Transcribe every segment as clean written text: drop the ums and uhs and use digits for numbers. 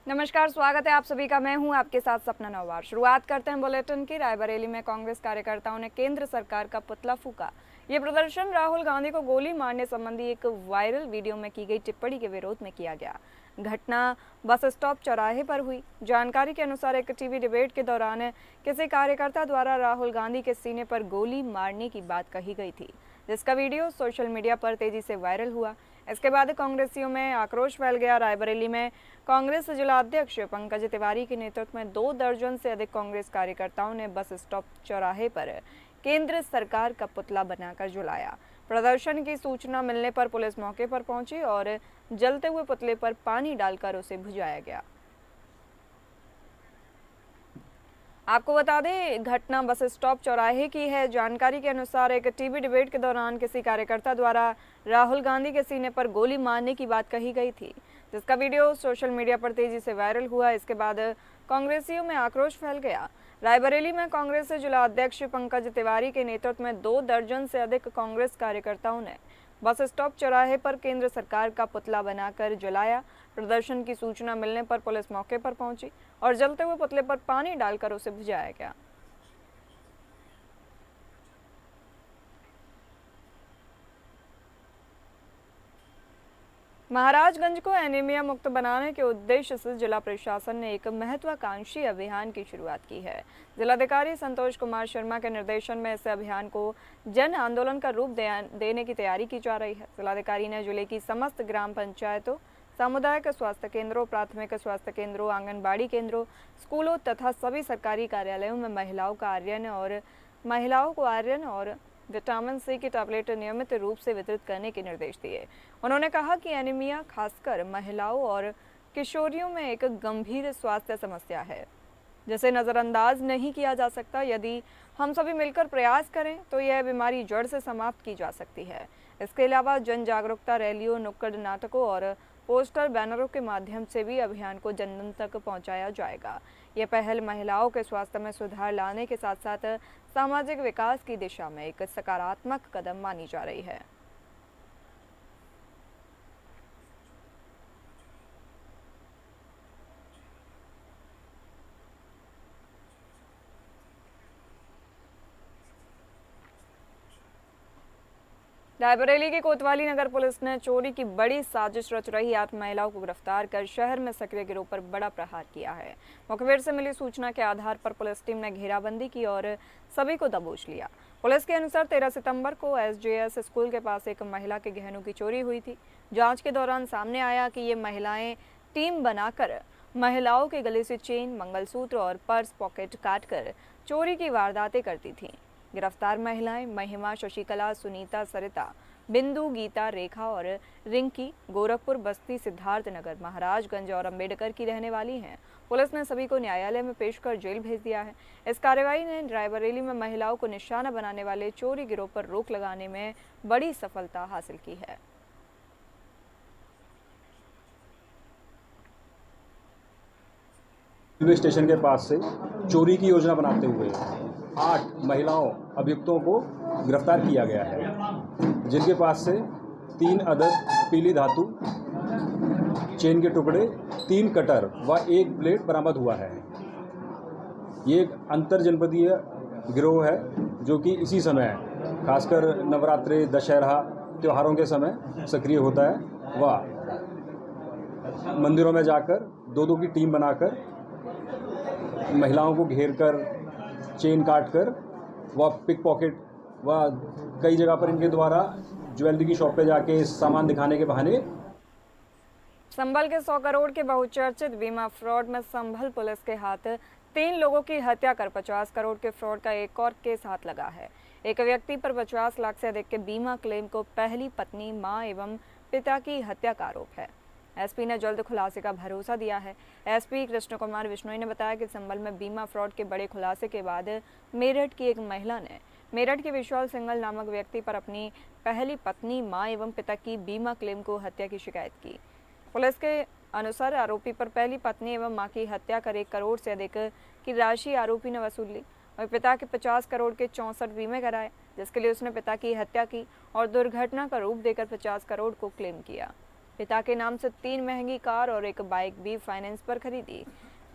नमस्कार, स्वागत है आप सभी का। मैं हूं आपके साथ सपना नौवार। शुरुआत करते हैं बुलेटिन की। रायबरेली में कांग्रेस कार्यकर्ताओं ने केंद्र सरकार का पुतला फूंका। ये प्रदर्शन राहुल गांधी को गोली मारने संबंधी एक वायरल वीडियो में की गई टिप्पणी के विरोध में किया गया। घटना बस स्टॉप चौराहे पर हुई। जानकारी के अनुसार एक टीवी डिबेट के दौरान किसी कार्यकर्ता द्वारा राहुल गांधी के सीने पर गोली मारने की बात कही गई थी, जिसका वीडियो सोशल मीडिया पर तेजी से वायरल हुआ। इसके बाद कांग्रेसियों में आक्रोश फैल गया। रायबरेली में कांग्रेस जिला अध्यक्ष पंकज तिवारी के नेतृत्व में 2 दर्जन से अधिक कांग्रेस कार्यकर्ताओं ने बस स्टॉप चौराहे पर केंद्र सरकार का पुतला बनाकर जलाया। प्रदर्शन की सूचना मिलने पर पुलिस मौके पर पहुंची और जलते हुए पुतले पर पानी डालकर उसे बुझाया गया। आपको बता दें, घटना बस स्टॉप चौराहे की है। जानकारी के अनुसार एक टीवी डिबेट के दौरान किसी कार्यकर्ता द्वारा राहुल गांधी के सीने पर गोली मारने की बात कही गई थी, जिसका वीडियो सोशल मीडिया पर तेजी से वायरल हुआ। इसके बाद कांग्रेसियों में आक्रोश फैल गया। रायबरेली में कांग्रेस जिला अध्यक्ष पंकज तिवारी के नेतृत्व में 2 दर्जन से अधिक कांग्रेस कार्यकर्ताओं ने बस स्टॉप चौराहे पर केंद्र सरकार का पुतला बनाकर जलाया। प्रदर्शन की सूचना मिलने पर पुलिस मौके पर पहुंची और जलते हुए पुतले पर पानी डालकर उसे बुझाया गया। महाराजगंज को एनीमिया मुक्त बनाने के उद्देश्य से जिला प्रशासन ने एक महत्वाकांक्षी अभियान की शुरुआत की है। जिलाधिकारी संतोष कुमार शर्मा के निर्देशन में इस अभियान को जन आंदोलन का रूप देने की तैयारी की जा रही है। जिलाधिकारी ने जिले की समस्त ग्राम पंचायतों, सामुदायिक स्वास्थ्य केंद्रों, प्राथमिक स्वास्थ्य केंद्रों, आंगनबाड़ी केंद्रों, स्कूलों तथा सभी सरकारी कार्यालयों में महिलाओं को आयरन और विटामिन सी की टैबलेट नियमित रूप से वितरित करने के निर्देश दिए। उन्होंने कहा कि एनीमिया खासकर महिलाओं और किशोरियों में एक गंभीर स्वास्थ्य समस्या है, जिसे नज़रअंदाज नहीं किया जा सकता। यदि हम सभी मिलकर प्रयास करें तो यह बीमारी जड़ से समाप्त की जा सकती है। इसके अलावा जन जागरूकता रैलियों, नुक्कड़ नाटकों और पोस्टर बैनरों के माध्यम से भी अभियान को जन जन तक पहुंचाया जाएगा। यह पहल महिलाओं के स्वास्थ्य में सुधार लाने के साथ साथ सामाजिक विकास की दिशा में एक सकारात्मक कदम मानी जा रही है। रायबरेली की कोतवाली नगर पुलिस ने चोरी की बड़ी साजिश रच रही 8 महिलाओं को गिरफ्तार कर शहर में सक्रिय गिरोह पर बड़ा प्रहार किया है। मुखबिर से मिली सूचना के आधार पर पुलिस टीम ने घेराबंदी की और सभी को दबोच लिया। पुलिस के अनुसार 13 सितंबर को एसजेएस स्कूल के पास एक महिला के गहनों की चोरी हुई थी। जांच के दौरान सामने आया कि ये महिलाएं टीम बनाकर महिलाओं के गले से चेन, मंगलसूत्र और पर्स पॉकेट काटकर चोरी की वारदातें करती थीं। गिरफ्तार महिलाएं महिमा, शशिकला, सुनीता, सरिता, बिंदु, गीता, रेखा और रिंकी गोरखपुर, बस्ती, सिद्धार्थनगर, महाराजगंज और अंबेडकर की रहने वाली हैं। पुलिस ने सभी को न्यायालय में पेश कर जेल भेज दिया है। इस कार्रवाई ने रायबरेली में महिलाओं को निशाना बनाने वाले चोरी गिरोह पर रोक लगाने में बड़ी सफलता हासिल की है। रेलवे स्टेशन के पास से चोरी की योजना बनाते हुए 8 महिलाओं अभियुक्तों को गिरफ्तार किया गया है, जिनके पास से 3 अदद पीली धातु, चेन के टुकड़े, 3 कटर व 1 ब्लेड बरामद हुआ है। ये एक अंतर जनपदीय गिरोह है जो कि इसी समय खासकर नवरात्रि, दशहरा त्योहारों के समय सक्रिय होता है। वह मंदिरों में जाकर 2-2 की टीम बनाकर महिलाओं को घेर कर, चेन काट कर व पिक पॉकेट व कई जगह पर इनके द्वारा ज्वेलरी की शॉप पे जाके सामान दिखाने के बहाने। संभल के 100 करोड़ के बहुचर्चित बीमा फ्रॉड में संभल पुलिस के हाथ 3 लोगों की हत्या कर 50 करोड़ के फ्रॉड का एक और केस हाथ लगा है। एक व्यक्ति पर 50 लाख से अधिक के बीमा क्लेम को पहली पत्नी, मां एवं पिता की हत्या का आरोप है। एसपी ने जल्द खुलासे का भरोसा दिया है। एसपी कृष्ण कुमार बिश्नोई ने बताया कि संभल में बीमा फ्रॉड के बड़े खुलासे के बाद मेरठ की एक महिला ने मेरठ के विशाल सिंगल नामक व्यक्ति पर अपनी पहली पत्नी, मां एवं पिता की बीमा क्लेम को हत्या की शिकायत की। पुलिस के अनुसार आरोपी पर पहली पत्नी एवं मां की हत्या कर 1 करोड़ से अधिक की राशि आरोपी ने वसूल ली और पिता के 50 करोड़ के 64 बीमे कराए, जिसके लिए उसने पिता की हत्या की और दुर्घटना का रूप देकर 50 करोड़ को क्लेम किया। पिता के नाम से 3 महंगी कार और एक बाइक भी फाइनेंस पर खरीदी।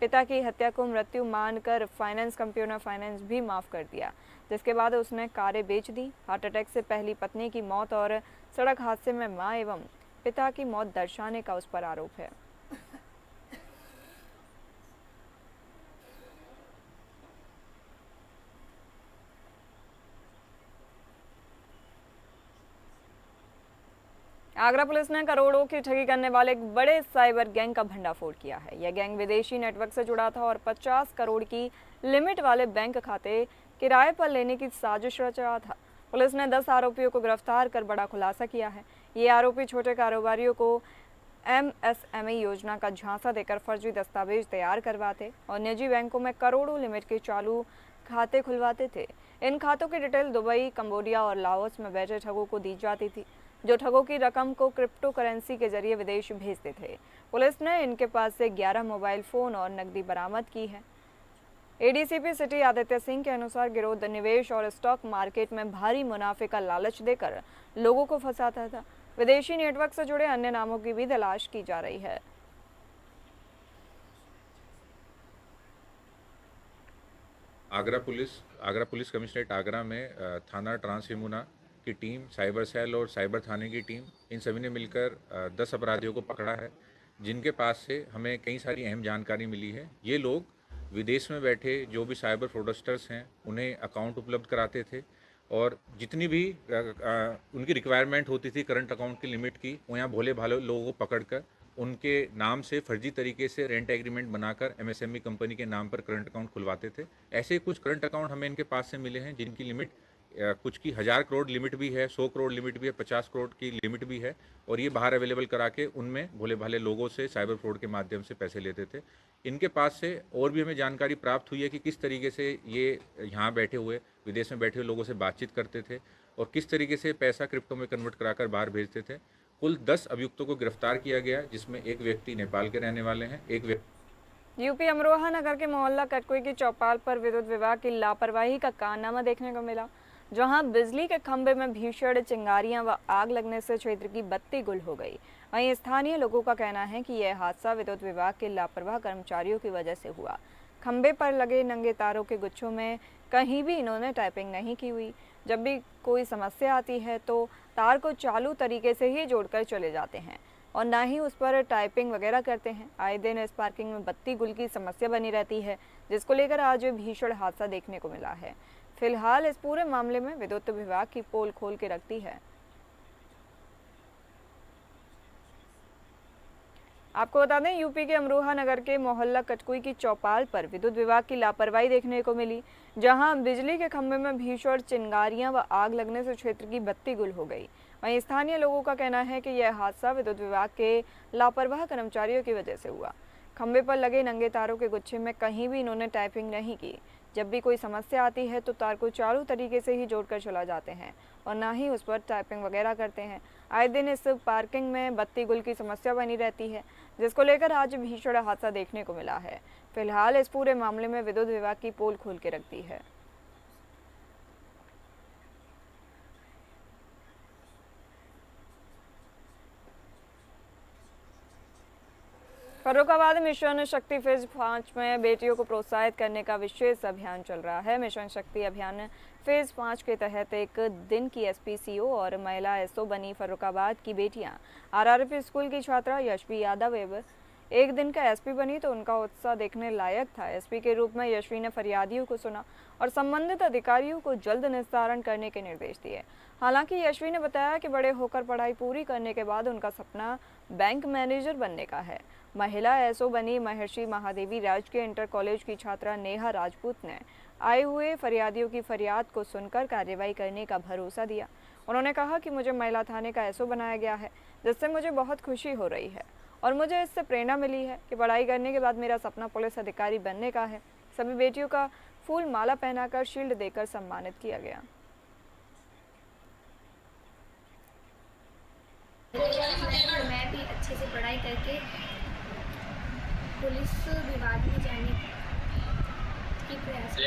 पिता की हत्या को मृत्यु मानकर फाइनेंस कंपनियों ने फाइनेंस भी माफ कर दिया, जिसके बाद उसने कारें बेच दी। हार्ट अटैक से पहली पत्नी की मौत और सड़क हादसे में मां एवं पिता की मौत दर्शाने का उस पर आरोप है। आगरा पुलिस ने करोड़ों की ठगी करने वाले एक बड़े साइबर गैंग का भंडाफोड़ किया है। यह गैंग विदेशी नेटवर्क से जुड़ा था और 50 करोड़ की लिमिट वाले बैंक खाते किराए पर लेने की साजिश रच रहा था। पुलिस ने 10 आरोपियों को गिरफ्तार कर बड़ा खुलासा किया है। ये आरोपी छोटे कारोबारियों को MSME योजना का झांसा देकर फर्जी दस्तावेज तैयार करवाते और निजी बैंकों में करोड़ों लिमिट के चालू खाते खुलवाते थे। इन खातों की डिटेल दुबई, कंबोडिया और लाओस में बैठे ठगों को दी जाती थी, जो ठगों की रकम को क्रिप्टो करेंसी के जरिए विदेश भेजते थे। पुलिस ने इनके पास से 11 मोबाइल फोन और नकदी बरामद की है। ADCP सिटी आदित्य सिंह के अनुसार गिरोह निवेश और स्टॉक मार्केट में भारी मुनाफे का लालच देकर लोगों को फंसाता था। विदेशी नेटवर्क से जुड़े अन्य नामों की भी तलाश की जा रही है। आगरा पुलिस कमिश्नरेट आगरा में थाना ट्रांस यमुना की टीम, साइबर सेल और साइबर थाने की टीम, इन सभी ने मिलकर 10 अपराधियों को पकड़ा है, जिनके पास से हमें कई सारी अहम जानकारी मिली है। ये लोग विदेश में बैठे जो भी साइबर फ्रॉडस्टर्स हैं उन्हें अकाउंट उपलब्ध कराते थे और जितनी भी उनकी रिक्वायरमेंट होती थी करंट अकाउंट की लिमिट की, वो यहाँ भोले भाले लोगों को पकड़कर उनके नाम से फर्जी तरीके से रेंट एग्रीमेंट बनाकर MSME कंपनी के नाम पर करंट अकाउंट खुलवाते थे। ऐसे कुछ करंट अकाउंट हमें इनके पास से मिले हैं जिनकी लिमिट कुछ की 1000 करोड़ लिमिट भी है, 100 करोड़ लिमिट भी है, 50 करोड़ की लिमिट भी है और ये बाहर अवेलेबल करा के उनमें भोले भाले लोगों से साइबर फ्रॉड के माध्यम से पैसे लेते थे। इनके पास से और भी हमें जानकारी प्राप्त हुई है कि किस तरीके से ये यहाँ बैठे हुए विदेश में बैठे हुए लोगों से बातचीत करते थे और किस तरीके से पैसा क्रिप्टो में कन्वर्ट कराकर बाहर भेजते थे। कुल 10 अभियुक्तों को गिरफ्तार किया गया, जिसमें एक व्यक्ति नेपाल के रहने वाले हैं, एक व्यक्ति यूपी अमरोहा नगर के मोहल्ला कटकुई की चौपाल पर विद्युत विभाग की लापरवाही का कारनामा देखने को मिला, जहां बिजली के खंभे में भीषण चिंगारियां व आग लगने से क्षेत्र की बत्ती गुल हो गई। वहीं स्थानीय लोगों का कहना है कि यह हादसा विद्युत विभाग के लापरवाह कर्मचारियों की वजह से हुआ। खंभे पर लगे नंगे तारों के गुच्छों में कहीं भी इन्होंने टाइपिंग नहीं की हुई। जब भी कोई समस्या आती है तो तार को चालू तरीके से ही जोड़कर चले जाते हैं और ना ही उस पर टाइपिंग वगैरह करते हैं। आए दिन इस पार्किंग में बत्ती गुल की समस्या बनी रहती है, जिसको लेकर आज भीषण हादसा देखने को मिला है। फिलहाल इस पूरे मामले में विद्युत विभाग की पोल खोल के रखती है। आपको बता दें, यूपी के अमरोहा नगर के मोहल्ला कटकुई की चौपाल पर विद्युत विभाग की लापरवाही देखने को मिली, जहां बिजली के खंभे में भीषण चिंगारियां व आग लगने से क्षेत्र की बत्ती गुल हो गई। वहीं स्थानीय लोगों का कहना है कि यह हादसा विद्युत विभाग के लापरवाह कर्मचारियों की वजह से हुआ। खंभे पर लगे नंगे तारों के गुच्छे में कहीं भी इन्होंने टाइपिंग नहीं की। जब भी कोई समस्या आती है तो तार को चालू तरीके से ही जोड़कर चला जाते हैं और ना ही उस पर टाइपिंग वगैरह करते हैं। आए दिन इस पार्किंग में बत्ती गुल की समस्या बनी रहती है, जिसको लेकर आज भीषण हादसा देखने को मिला है। फिलहाल इस पूरे मामले में विद्युत विभाग की पोल खोल के रख दी है। फर्रुखाबाद मिशन शक्ति फेज 5 में बेटियों को प्रोत्साहित करने का विशेष अभियान चल रहा है। मिशन शक्ति अभियान फेज 5 के तहत एक दिन की SPCO और महिला SO बनी फर्रुखाबाद की बेटियां RRP स्कूल की छात्रा यशवी यादव एवं एक दिन का SP बनी तो उनका उत्साह देखने लायक था। SP के रूप में यशवी ने फरियादियों को सुना और संबंधित अधिकारियों को जल्द निस्तारण करने के निर्देश दिए। हालांकि यशवी ने बताया कि बड़े होकर पढ़ाई पूरी करने के बाद उनका सपना बैंक मैनेजर बनने का है। महिला SO बनी महर्षि महादेवी राजकीय इंटर कॉलेज की छात्रा नेहा राजपूत ने आए हुए फरियादियों की फरियाद को सुनकर कार्रवाई करने का भरोसा दिया। उन्होंने कहा कि मुझे महिला थाने का SO बनाया गया है, जिससे मुझे बहुत खुशी हो रही है और मुझे इससे प्रेरणा मिली है कि पढ़ाई करने के बाद मेरा सपना पुलिस अधिकारी बनने का है। सभी बेटियों का फूल माला पहनाकर शील्ड देकर सम्मानित किया गया। मैं भी अच्छे से पढ़ाई करके पुलिस विभाग में जाने की प्रयास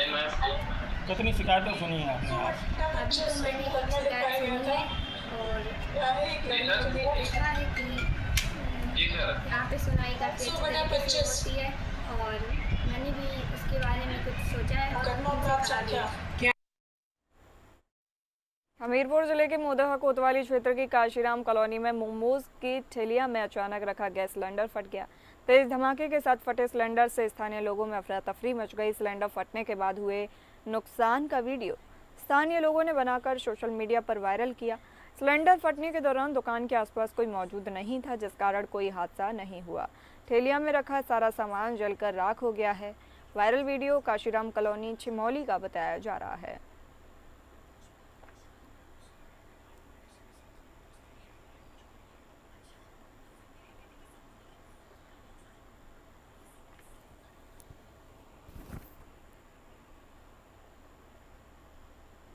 कितनी शिकायतें सुनी हैं आपने आज? अभी तो मैंने एक शिकायत सुनी है और मैंने देखा है कि यहाँ पे सुनाई काफ़ी अच्छी तरीके से होती है और मैंने भी उसके बारे में कुछ सोचा है और उनसे आगे हमीरपुर जिले के मोदहा कोतवाली क्षेत्र की काशीराम कॉलोनी में मोमोज की ठेलिया में अचानक रखा गैस सिलेंडर फट गया। तेज धमाके के साथ फटे सिलेंडर से स्थानीय लोगों में अफरा तफरी मच गई। सिलेंडर फटने के बाद हुए नुकसान का वीडियो स्थानीय लोगों ने बनाकर सोशल मीडिया पर वायरल किया। सिलेंडर फटने के दौरान दुकान के आसपास कोई मौजूद नहीं था, जिस कारण कोई हादसा नहीं हुआ। ठेलिया में रखा सारा सामान जलकर राख हो गया है। वायरल वीडियो काशीराम कॉलोनी छिमौली का बताया जा रहा है।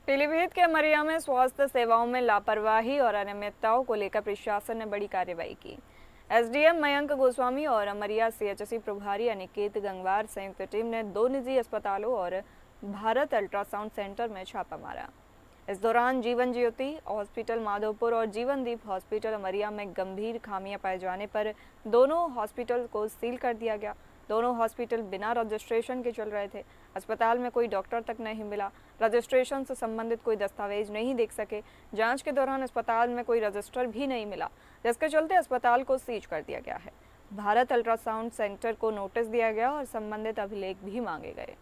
पीलीभीत के अमरिया में स्वास्थ्य सेवाओं में लापरवाही और अनियमितताओं को लेकर प्रशासन ने बड़ी कार्रवाई की। एसडीएम मयंक गोस्वामी और अमरिया सीएचसी प्रभारी अनिकेत गंगवार संयुक्त टीम ने 2 निजी अस्पतालों और भारत अल्ट्रासाउंड सेंटर में छापा मारा। इस दौरान जीवन ज्योति हॉस्पिटल माधोपुर और जीवनदीप हॉस्पिटल अमरिया में गंभीर खामियां पाए जाने पर दोनों हॉस्पिटल को सील कर दिया गया। दोनों हॉस्पिटल बिना रजिस्ट्रेशन के चल रहे थे। अस्पताल में कोई डॉक्टर तक नहीं मिला। रजिस्ट्रेशन से संबंधित कोई दस्तावेज नहीं देख सके। जांच के दौरान अस्पताल में कोई रजिस्टर भी नहीं मिला, जिसके चलते अस्पताल को सीज कर दिया गया है। भारत अल्ट्रासाउंड सेंटर को नोटिस दिया गया और संबंधित अभिलेख भी मांगे गए।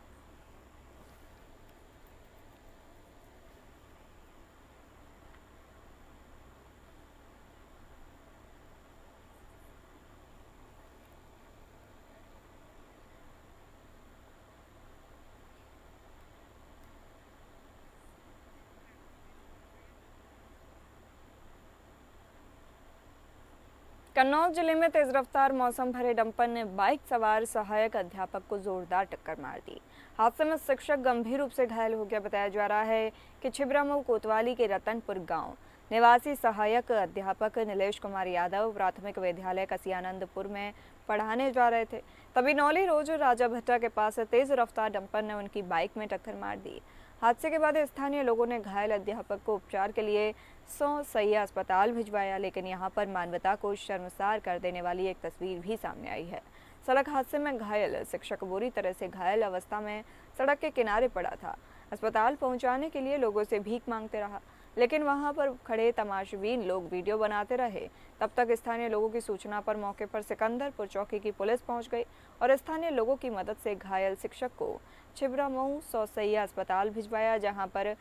कन्नौज जिले में तेज रफ्तार मौसम भरे डंपर ने बाइक सवार सहायक अध्यापक को जोरदार टक्कर मार दी। हादसे में शिक्षक गंभीर रूप से घायल हो गया। बताया जा रहा है कि छिबरामऊ कोतवाली के रतनपुर गांव निवासी सहायक अध्यापक नीलेश कुमार यादव प्राथमिक विद्यालय कसियानंदपुर में पढ़ाने जा रहे थे। तभी नौली रोज राजा भट्टा के पास तेज रफ्तार डंपर ने उनकी बाइक में टक्कर मार दी। हादसे के बाद स्थानीय लोगों ने घायल अध्यापक को उपचार के लिए सैया अस्पताल भिजवाया, लेकिन यहां पर मानवता को शर्मसार कर देने वाली एक तस्वीर भी सामने आई है। सड़क हादसे में घायल शिक्षक बुरी तरह से घायल अवस्था में सड़क के किनारे पड़ा था। अस्पताल पहुंचाने के लिए लोगों से भीख मांगते रहा, लेकिन वहां पर खड़े तमाशबीन लोग वीडियो बनाते रहे। तब तक स्थानीय लोगों की सूचना पर मौके पर सिकंदरपुर चौकी की पुलिस पहुंच गई और स्थानीय लोगों की मदद से घायल शिक्षक को छिबरामऊ सैया अस्पताल भिजवाया, जहां पर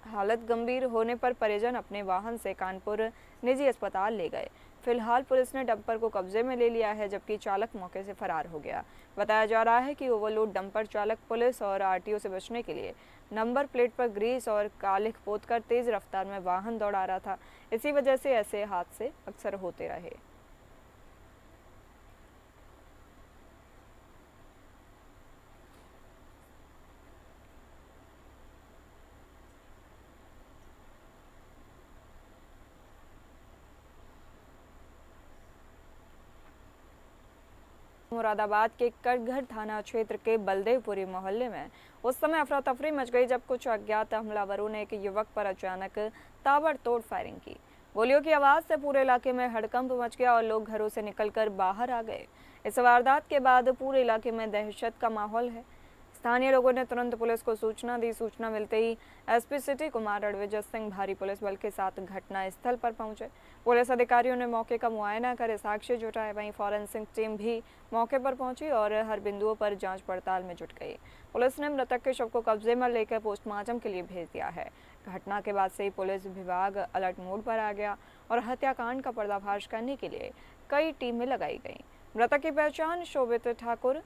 हालत गंभीर होने पर परिजन अपने वाहन से कानपुर निजी अस्पताल ले गए। फिलहाल पुलिस ने डंपर को कब्जे में ले लिया है, जबकि चालक मौके से फरार हो गया। बताया जा रहा है कि ओवरलोड डंपर चालक पुलिस और आरटीओ से बचने के लिए नंबर प्लेट पर ग्रीस और कालिख पोतकर तेज रफ्तार में वाहन दौड़ा रहा था। इसी वजह से ऐसे हादसे अक्सर होते रहे। मुरादाबाद के कटघर थाना क्षेत्र के बलदेवपुरी मोहल्ले में उस समय अफरा तफरी मच गई जब कुछ अज्ञात हमलावरों ने एक युवक पर अचानक ताबड़तोड़ फायरिंग की। गोलियों की आवाज से पूरे इलाके में हड़कंप मच गया और लोग घरों से निकलकर बाहर आ गए। इस वारदात के बाद पूरे इलाके में दहशत का माहौल है। स्थानीय लोगों ने तुरंत पुलिस को सूचना दी। सूचना मिलते ही एसपी सिटी कुमार रणविजय सिंह भारी पुलिस बल के साथ घटना स्थल पर पहुंचे। पुलिस अधिकारियों ने मौके का मुआयना कर साक्ष्य जुटाए। वहीं फॉरेंसिक टीम भी मौके पर पहुंची और हर बिंदुओं पर जांच पड़ताल में जुट गई। पुलिस ने मृतक के शव को कब्जे में लेकर पोस्टमार्टम के लिए भेज दिया है। घटना के बाद से ही पुलिस विभाग अलर्ट मोड पर आ गया और हत्याकांड का पर्दाफाश करने के लिए कई टीमें लगाई गई। मृतक की पहचान शोभित ठाकुर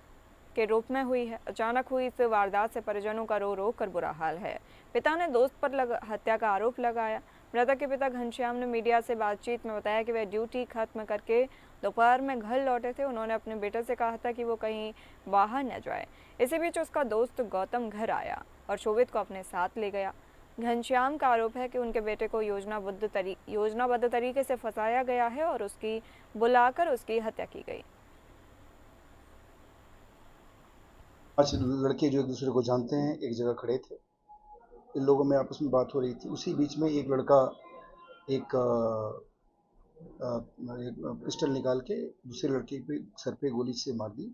के रूप में हुई है। अचानक हुई इस वारदात से परिजनों का रो रो कर बुरा हाल है। पिता ने दोस्त पर हत्या का आरोप लगाया। मृतक के पिता घनश्याम ने मीडिया से बातचीत में बताया कि वह ड्यूटी खत्म करके दोपहर में घर लौटे थे। उन्होंने अपने बेटे से कहा था कि वो कहीं बाहर न जाए। इसी बीच उसका दोस्त गौतम घर आया और शोभित को अपने साथ ले गया। घनश्याम का आरोप है कि उनके बेटे को योजनाबद्ध तरीके से फंसाया गया है और उसकी बुलाकर उसकी हत्या की गई। 5 लड़के जो एक दूसरे को जानते हैं एक जगह खड़े थे। इन लोगों में आपस में बात हो रही थी। उसी बीच में एक लड़का एक एक पिस्टल निकाल के दूसरे लड़के पे सर पे गोली से मार दी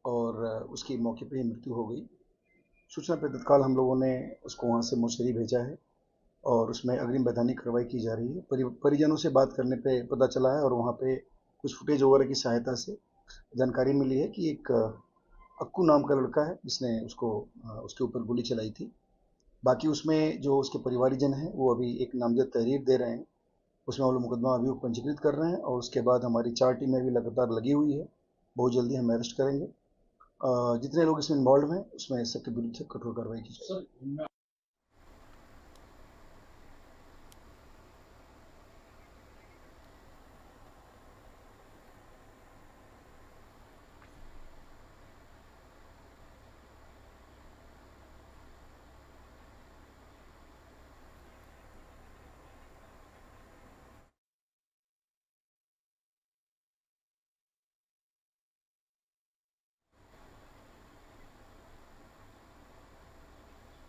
और उसकी मौके पे ही मृत्यु हो गई। सूचना पे तत्काल हम लोगों ने उसको वहाँ से मोर्चरी भेजा है और उसमें अग्रिम वैधानिक कार्रवाई की जा रही है। परिजनों से बात करने पे पता चला है और वहाँ पे कुछ फुटेज वगैरह की सहायता से जानकारी मिली है कि एक अक्कू नाम का लड़का है जिसने उसके ऊपर गोली चलाई थी। बाकी उसमें जो उसके परिवारीजन हैं वो अभी एक नामजद तहरीर दे रहे हैं, उसमें हम लोग मुकदमा अभियोग पंजीकृत कर रहे हैं और उसके बाद हमारी 4 टीमें भी लगातार लगी हुई है। बहुत जल्दी हम अरेस्ट करेंगे। जितने लोग इसमें इन्वॉल्व हैं उसमें सबके विरुद्ध कठोर कार्रवाई की जाएगी।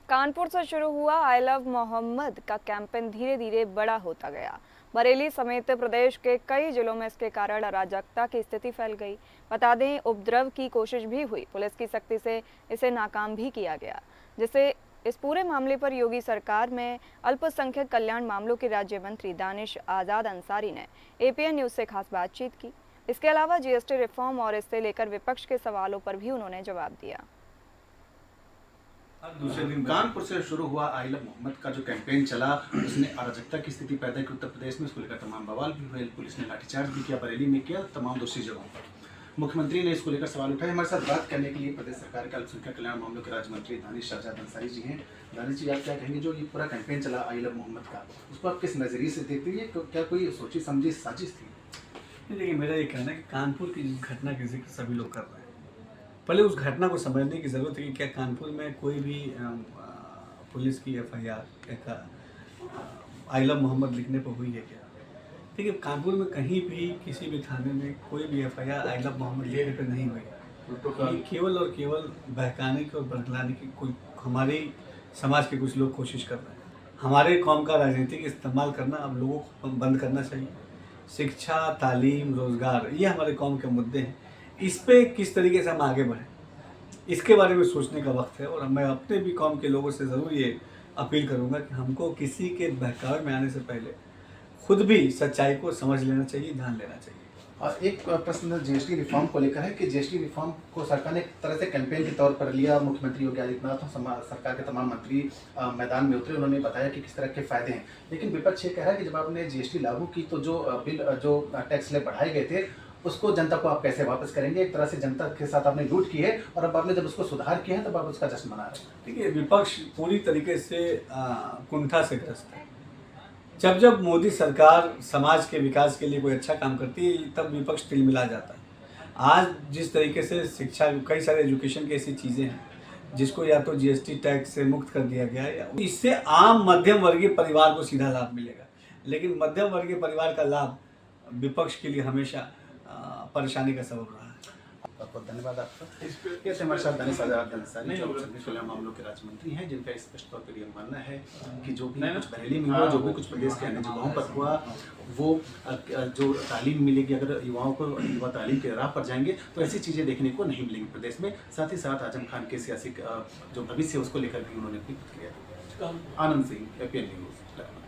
कानपुर से शुरू हुआ आई लव मोहम्मद का कैंपेन धीरे धीरे बड़ा होता गया। बरेली समेत प्रदेश के कई जिलों में इसके कारण अराजकता की स्थिति फैल गई। बता दें, उपद्रव की कोशिश भी हुई, पुलिस की सख्ती से इसे नाकाम भी किया गया, जिससे इस पूरे मामले पर योगी सरकार में अल्पसंख्यक कल्याण मामलों के राज्य मंत्री दानिश आजाद अंसारी ने एपीएन न्यूज से खास बातचीत की। इसके अलावा जीएसटी रिफॉर्म और इससे लेकर विपक्ष के सवालों पर भी उन्होंने जवाब दिया। दूसरे दिन कानपुर से शुरू हुआ आई लव मोहम्मद का जो कैंपेन चला उसने अराजकता की स्थिति पैदा की उत्तर प्रदेश में। इसको लेकर तमाम बवाल भी हुए, पुलिस ने लाठीचार्ज भी किया, बरेली में किया, तमाम दूसरी जगहों पर। मुख्यमंत्री ने इसको लेकर सवाल उठाए। हमारे साथ बात करने के लिए प्रदेश सरकार के अल्पसंख्यक कल्याण मामलों के राज्य मंत्री दानिश आजाद अंसारी जी हैं। दानिश जी, आप क्या कहेंगे, जो ये पूरा कैंपेन चला आई लव मोहम्मद का, उसको आप किस नज़रिए से देखते हैं? क्या कोई सोची समझी साजिश थी? देखिए, मेरा ये कहना है कि कानपुर की जिस घटना का जिक्र सभी लोग कर रहे हैं, पहले उस घटना को समझने की ज़रूरत है कि क्या कानपुर में कोई भी पुलिस की एफआईआर आई लव मोहम्मद लिखने पर हुई है क्या? देखिए, कानपुर में कहीं भी किसी भी थाने में कोई भी एफआईआर आई लव मोहम्मद लिखने पर नहीं हुई। ये केवल और केवल बहकाने की और बरगलाने की कोई हमारे समाज के कुछ लोग कोशिश कर रहे हैं। हमारे कौम का राजनीतिक इस्तेमाल करना अब लोगों को बंद करना चाहिए। शिक्षा, तालीम, रोज़गार, ये हमारे कौम के मुद्दे हैं। इस पे किस तरीके से हम आगे बढ़ें, इसके बारे में सोचने का वक्त है। और मैं अपने भी कौम के लोगों से ज़रूर ये अपील करूँगा कि हमको किसी के बहकावे में आने से पहले खुद भी सच्चाई को समझ लेना चाहिए, जान लेना चाहिए। और एक प्रश्न जीएसटी रिफॉर्म को लेकर है कि जीएसटी रिफॉर्म को सरकार ने एक तरह से कैंपेन के तौर पर लिया। मुख्यमंत्री योगी आदित्यनाथ और सरकार के तमाम मंत्री मैदान में उतरे, उन्होंने बताया कि किस तरह के फायदे हैं। लेकिन विपक्ष ये कह रहा है कि जब आपने जीएसटी लागू की तो जो टैक्स स्लैब बढ़ाए गए थे उसको जनता को आप कैसे वापस करेंगे? एक तरह से जनता के साथ आपने लूट की है और अब आपने जब उसको सुधार किया है तब आप उसका जश्न मना रहे हैं। देखिए, विपक्ष पूरी तरीके से कुंठा से ग्रस्त है। जब मोदी सरकार समाज के विकास के लिए कोई अच्छा काम करती है तब विपक्ष तिलमिला जाता है। आज जिस तरीके से शिक्षा, कई सारे एजुकेशन की ऐसी चीज़ें हैं जिसको या तो जीएसटी टैक्स से मुक्त कर दिया गया है, या इससे आम मध्यम वर्गीय परिवार को सीधा लाभ मिलेगा। लेकिन मध्यम वर्गीय परिवार का लाभ विपक्ष के लिए हमेशा परेशानी का सबब रहा है। बहुत बहुत धन्यवाद आपका। ये थे हमारे साथ दानिश आजाद अंसारी, जो अल्पसंख्यक कल्याण मामलों के राज्य मंत्री हैं, जिनका स्पष्ट तौर पर यह मानना है कि जो भी कुछ बरेली में हुआ, जो भी कुछ प्रदेश के अन्य जगहों पर हुआ, वो जो तालीम मिलेगी, अगर युवाओं को युवा तालीम के राह पर जाएंगे तो ऐसी चीज़ें देखने को नहीं मिलेंगी प्रदेश में। साथ ही साथ आजम खान के सियासी जो भविष्य है उसको लेकर भी उन्होंने अपनी प्रतिक्रिया दी। Anand Singh, APN news.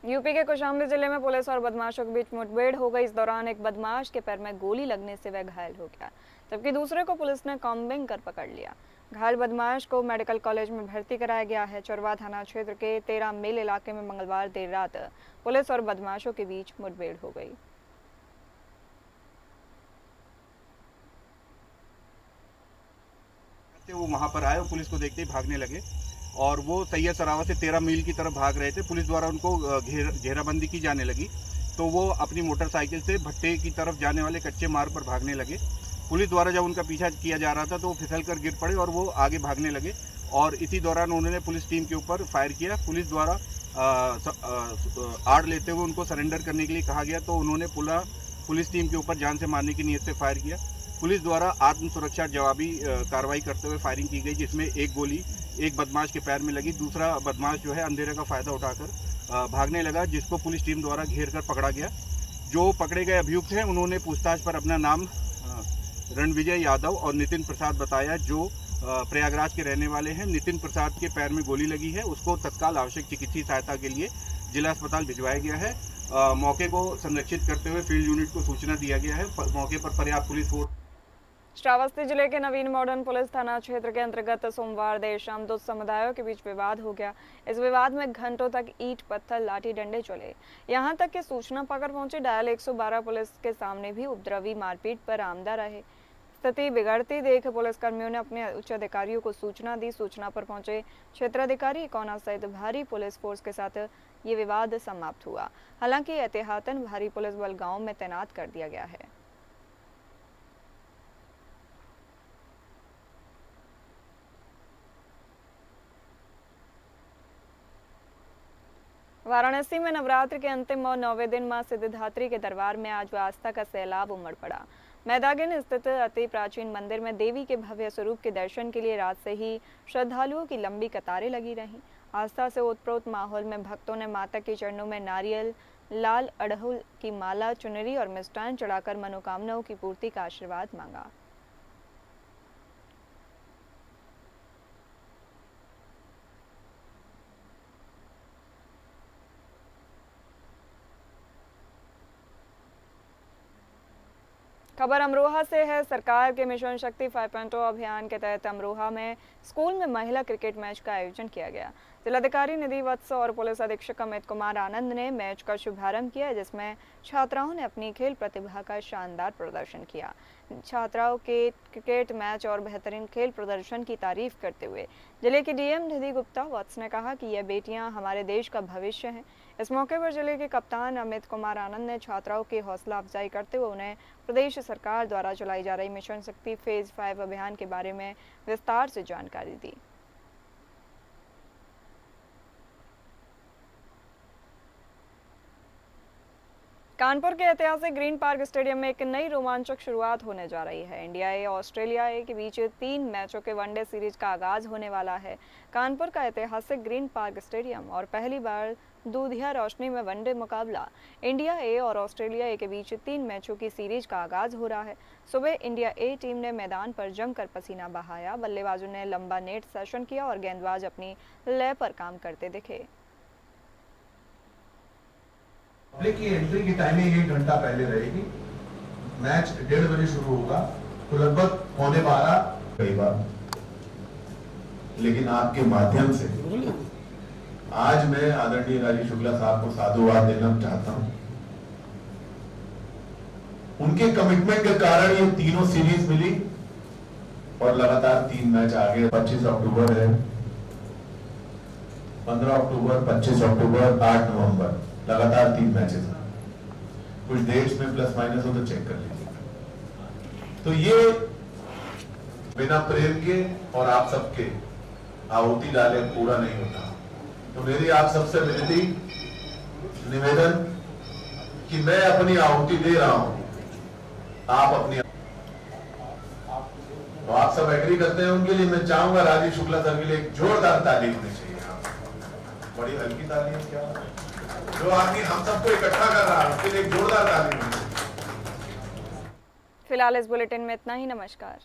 UP के कौशाम्बी जिले में पुलिस और बदमाशों के बीच मुठभेड़ हो गई। इस दौरान एक बदमाश के पैर में गोली लगने से वह घायल हो गया, जबकि दूसरे को पुलिस ने कॉम्बिंग कर पकड़ लिया। घायल बदमाश को मेडिकल कॉलेज में भर्ती कराया गया है। चोरवा थाना क्षेत्र के 13 मील इलाके में मंगलवार देर रात पुलिस और बदमाशों के बीच मुठभेड़ हो गई। वो वहाँ पर आए और पुलिस को देखते ही भागने लगे और वो सैयद सरावा से 13 मील की तरफ भाग रहे थे। पुलिस द्वारा उनको घेराबंदी की जाने लगी तो वो अपनी मोटरसाइकिल से भट्टे की तरफ जाने वाले कच्चे मार्ग पर भागने लगे। पुलिस द्वारा जब उनका पीछा किया जा रहा था तो वो फिसल कर गिर पड़े और वो आगे भागने लगे और इसी दौरान उन्होंने पुलिस टीम के ऊपर फायर किया। पुलिस द्वारा आड़ लेते हुए उनको सरेंडर करने के लिए कहा गया तो उन्होंने पुलिस टीम के ऊपर जान से मारने की नीयत से फायर किया। पुलिस द्वारा आत्म सुरक्षा जवाबी कार्रवाई करते हुए फायरिंग की गई, जिसमें एक गोली एक बदमाश के पैर में लगी। दूसरा बदमाश जो है अंधेरे का फ़ायदा उठाकर भागने लगा, जिसको पुलिस टीम द्वारा घेर कर पकड़ा गया। जो पकड़े गए अभियुक्त हैं उन्होंने पूछताछ पर अपना नाम रणविजय यादव और नितिन प्रसाद बताया, जो प्रयागराज के रहने वाले हैं। नितिन प्रसाद के पैर में गोली लगी है, उसको तत्काल आवश्यक चिकित्सीय सहायता के लिए जिला अस्पताल भिजवाया गया है। मौके को संरक्षित करते हुए फील्ड यूनिट को सूचना दिया गया है। मौके पर पर्याप्त पुलिस फोर्स। श्रावस्ती जिले के नवीन मॉडर्न पुलिस थाना क्षेत्र के अंतर्गत सोमवार देर शाम दो समुदायों के बीच विवाद हो गया। इस विवाद में घंटों तक ईंट पत्थर लाठी डंडे चले। यहां तक कि सूचना पाकर पहुंचे डायल 112 पुलिस के सामने भी उपद्रवी मारपीट पर आमदा रहे। स्थिति बिगड़ती देख पुलिसकर्मियों ने अपने उच्च अधिकारियों को सूचना दी। सूचना पर पहुंचे क्षेत्राधिकारी कोना सहित भारी पुलिस फोर्स के साथ ये विवाद समाप्त हुआ। हालांकि एहतियातन भारी पुलिस बल गांव में तैनात कर दिया गया है। वाराणसी में नवरात्र के अंतिम और 9वें दिन मां सिद्धिदात्री के दरबार में आज आस्था का सैलाब उमड़ पड़ा। मैदागिन स्थित अति प्राचीन मंदिर में देवी के भव्य स्वरूप के दर्शन के लिए रात से ही श्रद्धालुओं की लंबी कतारें लगी रहीं। आस्था से ओतप्रोत माहौल में भक्तों ने माता के चरणों में नारियल, लाल अड़हुल की माला, चुनरी और मिष्टान चढ़ाकर मनोकामनाओं की पूर्ति का आशीर्वाद मांगा। खबर अमरोहा से है। सरकार के मिशन शक्ति 5.0 अभियान के तहत अमरोहा में स्कूल में महिला क्रिकेट मैच का आयोजन किया गया। जिलाधिकारी निधि वत्स और पुलिस अधीक्षक अमित कुमार आनंद ने मैच का शुभारंभ किया, जिसमें छात्राओं ने अपनी खेल प्रतिभा का शानदार प्रदर्शन किया। छात्राओं के क्रिकेट मैच और बेहतरीन खेल प्रदर्शन की तारीफ करते हुए जिले के डीएम निधि गुप्ता वत्स ने कहा कि यह बेटियां हमारे देश का भविष्य हैं। इस मौके पर जिले के कप्तान अमित कुमार आनंद ने छात्राओं की हौसला अफजाई करते हुए उन्हें प्रदेश सरकार द्वारा चलाई जा रही मिशन शक्ति फेज 5 अभियान के बारे में विस्तार से जानकारी दी। कानपुर के ऐतिहासिक ग्रीन पार्क स्टेडियम में एक नई रोमांचक शुरुआत होने जा रही है। इंडिया ए ऑस्ट्रेलिया ए के बीच 3 मैचों के वनडे सीरीज का आगाज होने वाला है। कानपुर का ऐतिहासिक ग्रीन पार्क स्टेडियम और पहली बार दूधिया रोशनी में वनडे मुकाबला इंडिया ए और ऑस्ट्रेलिया ए के बीच 3 मैचों की सीरीज का आगाज हो रहा है। सुबह इंडिया ए टीम ने मैदान पर जमकर पसीना बहाया। बल्लेबाजों ने लंबा नेट सेशन किया और गेंदबाज अपनी लय पर काम करते दिखे। पब्लिक की एंट्री की टाइमिंग 1 घंटा पहले रहेगी। मैच 1:30 बजे शुरू होगा तो लगभग 11:15 कई बार, लेकिन आपके माध्यम से आज मैं आदरणीय राजीव शुक्ला साहब को साधुवाद देना चाहता हूं। उनके कमिटमेंट के कारण ये तीनों सीरीज मिली और लगातार 3 मैच आगे। 25 अक्टूबर है, 15 अक्टूबर, 25 अक्टूबर, 8 नवंबर, लगातार 3 मैचेस। कुछ डेट्स में प्लस माइनस हो तो चेक कर लीजिए। तो ये बिना प्रेम के और आप सबके आहुति डाले पूरा नहीं होता। तो मेरी आप सबसे विनती, निवेदन कि मैं अपनी आहुति दे रहा हूं, आप अपनी, तो आप सब एग्री करते हैं। उनके लिए मैं चाहूंगा राजीव शुक्ला सर के लिए एक जोरदार ताली होनी चाहिए। बड़ी हल्की ताली है क्या? जो आदमी हम सबको इकट्ठा कर रहा है उसके लिए एक जोरदार ताली होनी चाहिए। फिलहाल इस बुलेटिन में इतना ही। नमस्कार।